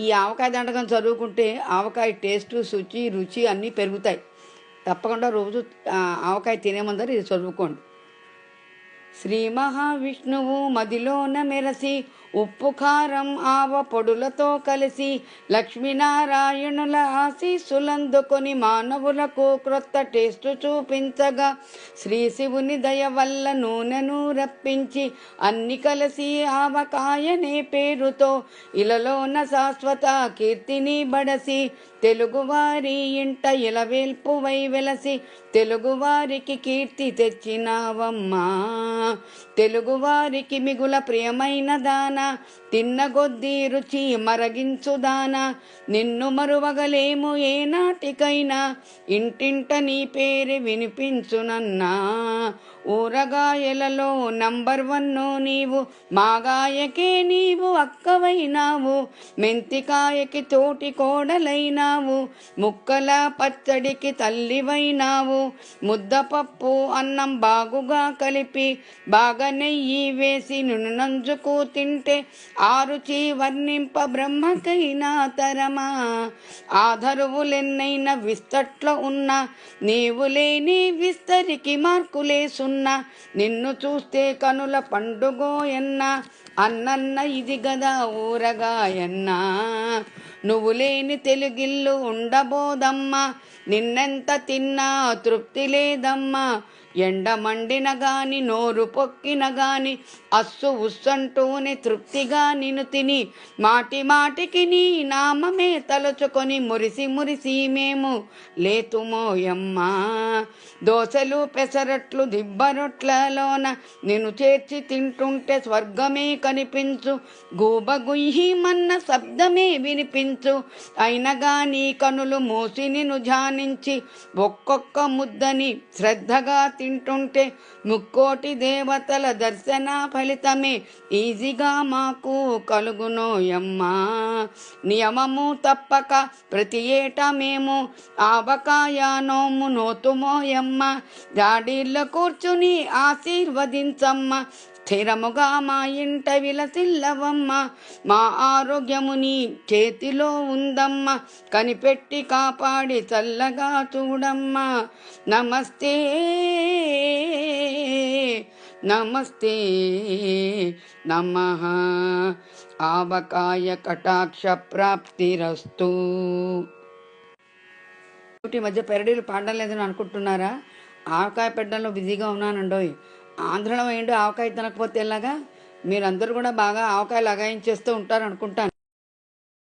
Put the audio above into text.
ఈ ఆవకాయ దండకం చదువుకుంటే ఆవకాయ టేస్టు శుచి రుచి అన్నీ పెరుగుతాయి. తప్పకుండా రోజు ఆవకాయ తినే ముందర ఇది చదువుకోండి. శ్రీ మహావిష్ణువు మదిలోన మెరసి ఉప్పు కారం ఆవ పొడులతో కలిసి లక్ష్మీనారాయణుల ఆశీస్సులందుకొని మానవులకు క్రొత్త టేస్టు చూపించగా శ్రీ శివుని దయ వల్ల నూనెను రప్పించి అన్ని కలిసి ఆవకాయనే పేరుతో ఇలలోన శాశ్వత కీర్తిని బడసి తెలుగువారి ఇంట ఇలవేల్పువై వెలసి తెలుగువారికి కీర్తి తెచ్చినావమ్మా. తెలుగువారికి మిగుల ప్రియమైన దాన తిన్నగొద్దీ రుచి మరగించుదాన నిన్ను మరువగలేము ఏనాటికైనా ఇంటింట నీ పేరు వినిపించునన్నా. ఊరగాయలలో నంబర్ 1 నీవు, మాగాయకే నీవు అక్కవైనావు, మెంతికాయకి తోటి కోడలైనావు, ముక్కల పచ్చడికి తల్లివైనావు, ముద్దపప్పు అన్నం బాగుగా కలిపి బాగా నెయ్యి వేసి నంజుకు తింటే ఆ రుచి వర్ణింప బ్రహ్మకైనా తరమా. ఆధరువులెన్నైనా విస్తట్లో ఉన్న నీవు లేని విస్తరికి మార్కులేసున్న నిన్ను చూస్తే కనుల పండుగోయన్న అన్నన్న ఇది గదా ఊరగాయన్నా. నువ్వు లేని తెలుగిల్లు ఉండబోదమ్మా, నిన్నెంత తిన్నా తృప్తి లేదమ్మా. ఎండ మండిన గాని నోరు పొక్కిన గాని అస్సు ఉస్సంటూనే తృప్తిగా నిన్ను తిని మాటి మాటికి నీ నామమే తలుచుకొని మురిసి మురిసి మేము లేతుమోయమ్మా. దోశలు పెసరట్లు దిబ్బరొట్లలోన నిన్ను చేర్చి తింటుంటే స్వర్గమే కనిపించు, గూబగుయ్యమన్న శబ్దమే వినిపించు. అయినగా నీ కనులు మూసి నిన్ను ధ్యానించి ఒక్కొక్క ముద్దని శ్రద్ధగా తింటుంటే ముక్కోటి దేవతల దర్శన ఫలితమే ఈజీగా మాకు కలుగునోయమ్మా. నియమము తప్పక ప్రతి ఏటా మేము ఆవకాయ నోము నోతుమోయమ్మ. జాడీల్లో కూర్చుని ఆశీర్వదించమ్మ, స్థిరముగా మా ఇంట విలసిల్లవమ్మ. మా ఆరోగ్యము నీ చేతిలో ఉందమ్మ, కనిపెట్టి కాపాడి చల్లగా చూడమ్మా. నమస్తే నమస్తే నమః. ఆవకాయ కటాక్ష ప్రాప్తిరస్తు. ఈ మధ్య పెరడీలు పాడడం లేదని అనుకుంటున్నారా? ఆవకాయ పెట్టడంలో బిజీగా ఉన్నానండోయ్. ఆంధ్రలో ఏంటో ఆవకాయ తినకపోతే ఎలాగా? మీరందరూ కూడా బాగా ఆవకాయ లగాయించేస్తూ ఉంటారు అనుకుంటాను.